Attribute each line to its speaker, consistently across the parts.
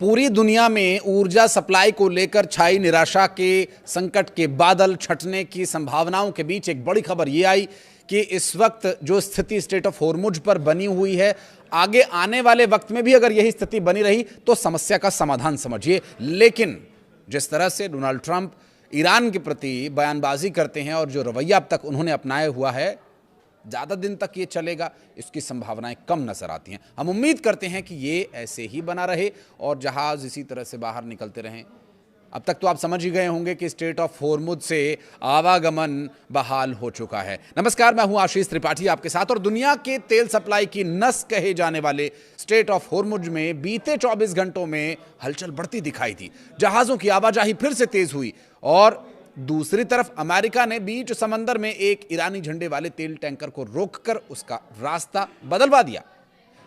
Speaker 1: पूरी दुनिया में ऊर्जा सप्लाई को लेकर छाई निराशा के संकट के बादल छंटने की संभावनाओं के बीच एक बड़ी खबर ये आई कि इस वक्त जो स्थिति स्ट्रेट ऑफ हॉर्मुज पर बनी हुई है, आगे आने वाले वक्त में भी अगर यही स्थिति बनी रही तो समस्या का समाधान समझिए। लेकिन जिस तरह से डोनाल्ड ट्रंप ईरान के प्रति बयानबाजी करते हैं और जो रवैया अब तक उन्होंने अपनाया हुआ है, ज़्यादा दिन तक ये चलेगा इसकी संभावनाएं कम नजर आती हैं। हम उम्मीद करते हैं कि ये ऐसे ही बना रहे और जहाज़ इसी तरह से बाहर निकलते रहें। अब तक तो आप समझ ही गए होंगे कि स्ट्रेट ऑफ हॉर्मुज से आवागमन बहाल हो चुका है। नमस्कार, मैं हूं आशीष त्रिपाठी आपके साथ और दुनिया के तेल सप्लाई की नस कहे जाने वाले स्ट्रेट ऑफ हॉर्मुज में बीते 24 घंटों में हलचल बढ़ती दिखाई दी। जहाज़ों की आवाजाही फिर से तेज हुई और दूसरी तरफ अमेरिका ने बीच समंदर में एक ईरानी झंडे वाले तेल टैंकर को रोककर उसका रास्ता बदलवा दिया।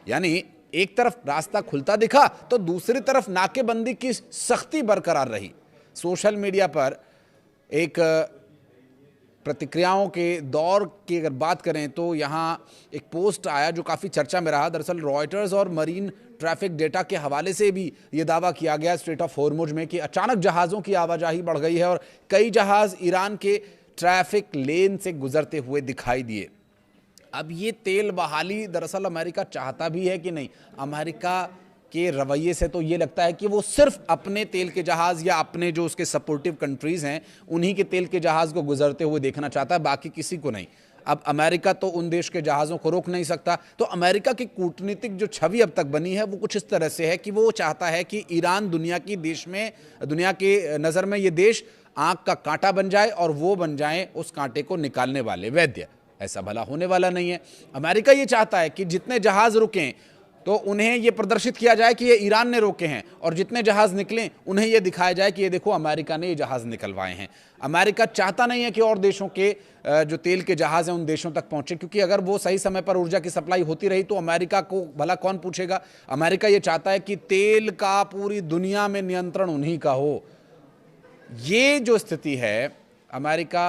Speaker 1: यानी एक तरफ रास्ता खुलता दिखा तो दूसरी तरफ नाकेबंदी की सख्ती बरकरार रही। सोशल मीडिया पर एक प्रतिक्रियाओं के दौर की अगर बात करें तो यहाँ एक पोस्ट आया जो काफ़ी चर्चा में रहा। दरअसल रॉयटर्स और मरीन ट्रैफिक डेटा के हवाले से भी ये दावा किया गया स्ट्रेट ऑफ हॉर्मुज में कि अचानक जहाज़ों की आवाजाही बढ़ गई है और कई जहाज़ ईरान के ट्रैफिक लेन से गुजरते हुए दिखाई दिए। अब ये तेल बहाली दरअसल अमेरिका चाहता भी है कि नहीं? अमेरिका के रवैये से तो ये लगता है कि वो सिर्फ अपने तेल के जहाज़ या अपने जो उसके सपोर्टिव कंट्रीज़ हैं उन्हीं के तेल के जहाज़ को गुजरते हुए देखना चाहता है, बाकी किसी को नहीं। अब अमेरिका तो उन देश के जहाज़ों को रोक नहीं सकता। तो अमेरिका की कूटनीतिक जो छवि अब तक बनी है वो कुछ इस तरह से है कि वो चाहता है कि ईरान दुनिया के नज़र में ये देश आँख का कांटा बन जाए और वो बन जाए उस कांटे को निकालने वाले वैद्य। ऐसा भला होने वाला नहीं है। अमेरिका ये चाहता है कि जितने जहाज़ रुकें तो उन्हें ये प्रदर्शित किया जाए कि ये ईरान ने रोके हैं और जितने जहाज़ निकलें उन्हें ये दिखाया जाए कि ये देखो अमेरिका ने ये जहाज़ निकलवाए हैं। अमेरिका चाहता नहीं है कि और देशों के जो तेल के जहाज़ हैं उन देशों तक पहुंचे, क्योंकि अगर वो सही समय पर ऊर्जा की सप्लाई होती रही तो अमेरिका को भला कौन पूछेगा। अमेरिका ये चाहता है कि तेल का पूरी दुनिया में नियंत्रण उन्हीं का हो। ये जो स्थिति है, अमेरिका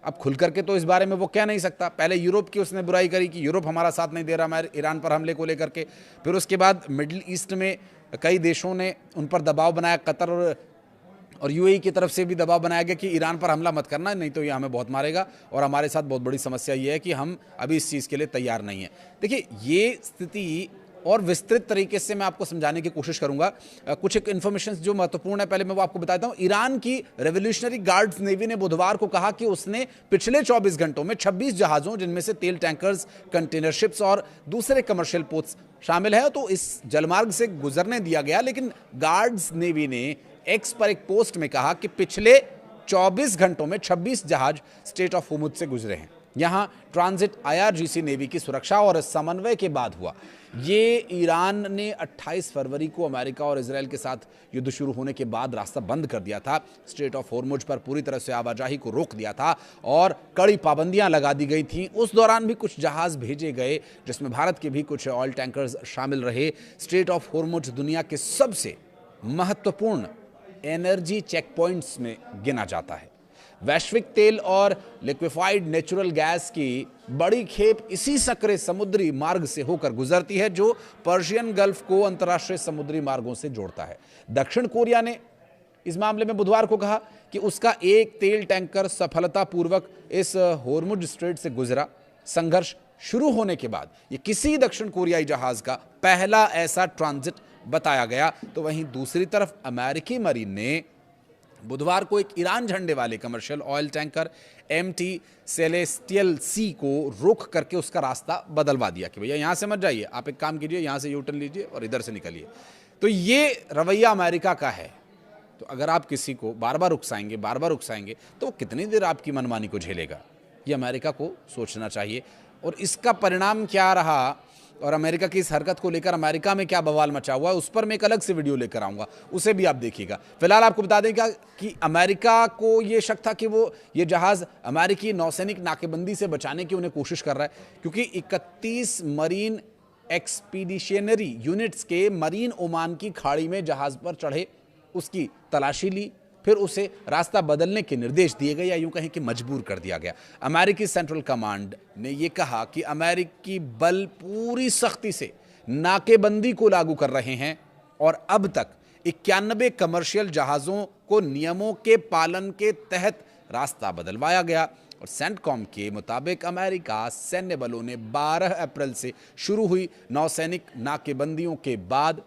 Speaker 1: अब खुल करके तो इस बारे में वो कह नहीं सकता। पहले यूरोप की उसने बुराई करी कि यूरोप हमारा साथ नहीं दे रहा हमारे ईरान पर हमले को लेकर के। फिर उसके बाद मिडिल ईस्ट में कई देशों ने उन पर दबाव बनाया। कतर और यूएई की तरफ से भी दबाव बनाया गया कि ईरान पर हमला मत करना, नहीं तो ये हमें बहुत मारेगा और हमारे साथ बहुत बड़ी समस्या ये है कि हम अभी इस चीज़ के लिए तैयार नहीं हैं। देखिए, ये स्थिति और विस्तृत तरीके से मैं आपको समझाने की कोशिश करूंगा। कुछ एक इन्फॉर्मेशन जो महत्वपूर्ण है पहले मैं वो आपको बताता हूं। ईरान की रेवोल्यूशनरी गार्ड्स नेवी ने बुधवार को कहा कि उसने पिछले 24 घंटों में 26 जहाज़ों, जिनमें से तेल टैंकर्स, कंटेनर शिप्स और दूसरे कमर्शियल पोर्ट्स शामिल है, तो इस जलमार्ग से गुजरने दिया गया। लेकिन गार्ड्स नेवी ने एक्स पर एक पोस्ट में कहा कि पिछले 24 घंटों में 26 जहाज स्ट्रेट ऑफ हॉर्मुज से गुजरे हैं। यहां ट्रांजिट आईआरजीसी नेवी की सुरक्षा और समन्वय के बाद हुआ। ये ईरान ने 28 फरवरी को अमेरिका और इजराइल के साथ युद्ध शुरू होने के बाद रास्ता बंद कर दिया था। स्ट्रेट ऑफ हॉर्मुज पर पूरी तरह से आवाजाही को रोक दिया था और कड़ी पाबंदियां लगा दी गई थीं। उस दौरान भी कुछ जहाज भेजे गए जिसमें भारत के भी कुछ ऑयल टैंकर्स शामिल रहे। स्ट्रेट ऑफ हॉर्मुज दुनिया के सबसे महत्वपूर्ण एनर्जी चेक पॉइंट्स में गिना जाता है। वैश्विक तेल और लिक्विफाइड नेचुरल गैस की बड़ी खेप इसी सकरे समुद्री मार्ग से होकर गुजरती है जो पर्शियन गल्फ को अंतर्राष्ट्रीय समुद्री मार्गों से जोड़ता है। दक्षिण कोरिया ने इस मामले में बुधवार को कहा कि उसका एक तेल टैंकर सफलतापूर्वक इस हॉर्मुज स्ट्रेट से गुजरा। संघर्ष शुरू होने के बाद ये किसी दक्षिण कोरियाई जहाज का पहला ऐसा ट्रांजिट बताया गया। तो वहीं दूसरी तरफ अमेरिकी मरीन ने बुधवार को एक ईरान झंडे वाले commercial oil tanker MT celestial sea को रोक करके उसका रास्ता बदलवा दिया कि भैया यहाँ से मत जाइए, आप एक काम कीजिए, यहाँ से यू टर्न लीजिए और इधर से निकलिए। तो ये रवैया अमेरिका का है। तो अगर आप किसी को बार बार उकसाएंगे तो वो कितनी देर आपकी मनमानी को झेलेगा? ये अमेरिका को सोचना चाहिए। और इसका परिणाम क्या रहा और अमेरिका की इस हरकत को लेकर अमेरिका में क्या बवाल मचा हुआ है, उस पर मैं एक अलग से वीडियो लेकर आऊंगा, उसे भी आप देखिएगा। फिलहाल आपको बता दें कि अमेरिका को ये शक था कि वो ये जहाज़ अमेरिकी नौसैनिक नाकेबंदी से बचाने की उन्हें कोशिश कर रहा है, क्योंकि 31 मरीन एक्सपीडिशनरी यूनिट्स के मरीन ओमान की खाड़ी में जहाज़ पर चढ़े, उसकी तलाशी ली, फिर उसे रास्ता बदलने के निर्देश दिए गए या यूं कहें कि मजबूर कर दिया गया। अमेरिकी सेंट्रल कमांड ने यह कहा कि अमेरिकी बल पूरी सख्ती से नाकेबंदी को लागू कर रहे हैं और अब तक 91 कमर्शियल जहाज़ों को नियमों के पालन के तहत रास्ता बदलवाया गया। और सेंटकॉम के मुताबिक अमेरिका सैन्य बलों ने 12 अप्रैल से शुरू हुई नौसैनिक नाकेबंदियों के बाद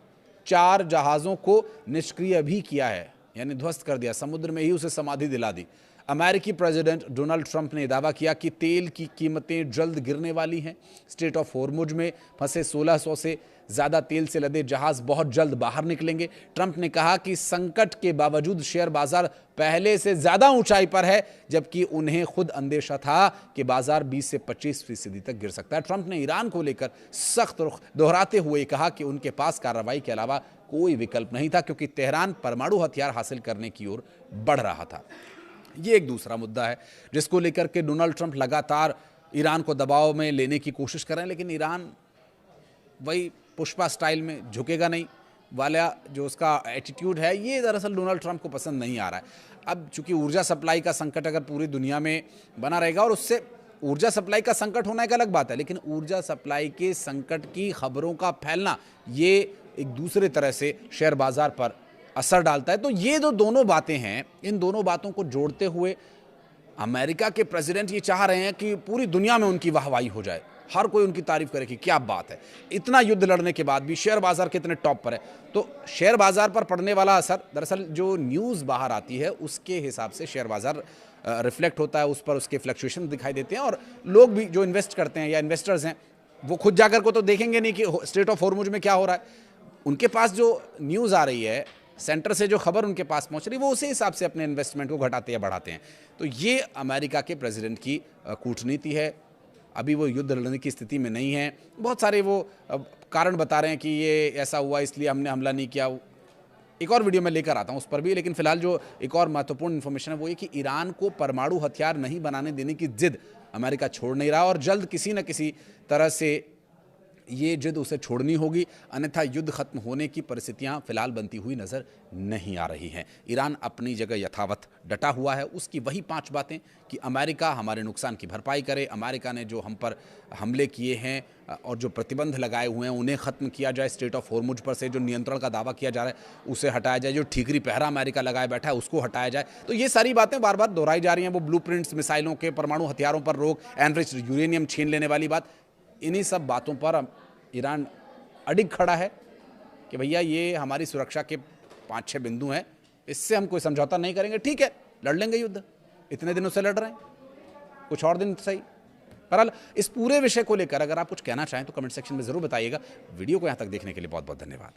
Speaker 1: 4 जहाज़ों को निष्क्रिय भी किया है, यानी ध्वस्त कर दिया, समुद्र में ही उसे समाधि दिला दी। अमेरिकी प्रेसिडेंट डोनाल्ड ट्रंप ने दावा किया कि तेल की कीमतें जल्द गिरने वाली हैं। स्ट्रेट ऑफ हॉर्मुज में फंसे 1600 से ज़्यादा तेल से लदे जहाज़ बहुत जल्द बाहर निकलेंगे। ट्रंप ने कहा कि संकट के बावजूद शेयर बाजार पहले से ज़्यादा ऊंचाई पर है, जबकि उन्हें खुद अंदेशा था कि बाजार 20 से 25% तक गिर सकता है। ट्रंप ने ईरान को लेकर सख्त रुख दोहराते हुए कहा कि उनके पास कार्रवाई के अलावा कोई विकल्प नहीं था, क्योंकि तेहरान परमाणु हथियार हासिल करने की ओर बढ़ रहा था। ये एक दूसरा मुद्दा है जिसको लेकर के डोनाल्ड ट्रंप लगातार ईरान को दबाव में लेने की कोशिश कर रहे हैं, लेकिन ईरान वही पुष्पा स्टाइल में झुकेगा नहीं वाला जो उसका एटीट्यूड है, ये दरअसल डोनाल्ड ट्रंप को पसंद नहीं आ रहा है। अब चूंकि ऊर्जा सप्लाई का संकट अगर पूरी दुनिया में बना रहेगा, और उससे ऊर्जा सप्लाई का संकट होना एक अलग बात है, लेकिन ऊर्जा सप्लाई के संकट की खबरों का फैलना ये एक दूसरे तरह से शेयर बाजार पर असर डालता है। तो ये जो दोनों बातें हैं, इन दोनों बातों को जोड़ते हुए अमेरिका के प्रेसिडेंट ये चाह रहे हैं कि पूरी दुनिया में उनकी वाहवाही हो जाए, हर कोई उनकी तारीफ करे कि क्या बात है, इतना युद्ध लड़ने के बाद भी शेयर बाजार कितने टॉप पर है। तो शेयर बाजार पर पड़ने वाला असर, दरअसल जो न्यूज़ बाहर आती है उसके हिसाब से शेयर बाजार रिफ्लेक्ट होता है, उस पर उसके फ्लक्चुएशन दिखाई देते हैं। और लोग भी जो इन्वेस्ट करते हैं या इन्वेस्टर्स हैं, वो खुद जाकर को तो देखेंगे नहीं कि स्ट्रेट ऑफ हॉर्मुज में क्या हो रहा है। उनके पास जो न्यूज़ आ रही है, सेंटर से जो खबर उनके पास पहुंच रही है, वो उसी हिसाब से अपने इन्वेस्टमेंट को घटाते या बढ़ाते हैं। तो ये अमेरिका के प्रेसिडेंट की कूटनीति है। अभी वो युद्ध लड़ने की स्थिति में नहीं है। बहुत सारे वो कारण बता रहे हैं कि ये ऐसा हुआ इसलिए हमने हमला नहीं किया। एक और वीडियो में लेकर आता हूं उस पर भी, लेकिन फिलहाल जो एक और महत्वपूर्ण इन्फॉर्मेशन है वो ये कि ईरान को परमाणु हथियार नहीं बनाने देने की जिद अमेरिका छोड़ नहीं रहा, और जल्द किसी न किसी तरह से ये जिद उसे छोड़नी होगी, अन्यथा युद्ध खत्म होने की परिस्थितियां फिलहाल बनती हुई नजर नहीं आ रही हैं। ईरान अपनी जगह यथावत डटा हुआ है। उसकी वही 5 बातें कि अमेरिका हमारे नुकसान की भरपाई करे, अमेरिका ने जो हम पर हमले किए हैं और जो प्रतिबंध लगाए हुए हैं उन्हें ख़त्म किया जाए, स्ट्रेट ऑफ हॉर्मुज पर से जो नियंत्रण का दावा किया जा रहा है उसे हटाया जाए, जो ठीकरी पहरा अमेरिका लगाए बैठा है उसको हटाया जाए। तो ये सारी बातें बार बार दोहराई जा रही हैं। वो ब्लूप्रिंट्स, मिसाइलों के, परमाणु हथियारों पर रोक, एनरिच्ड यूरेनियम छीन लेने वाली बात, इन्हीं सब बातों पर ईरान अडिग खड़ा है कि भैया ये हमारी सुरक्षा के 5-6 बिंदु हैं, इससे हम कोई समझौता नहीं करेंगे। ठीक है, लड़ लेंगे युद्ध, इतने दिनों से लड़ रहे हैं, कुछ और दिन सही। बहरहाल इस पूरे विषय को लेकर अगर आप कुछ कहना चाहें तो कमेंट सेक्शन में ज़रूर बताइएगा। वीडियो को यहाँ तक देखने के लिए बहुत बहुत धन्यवाद।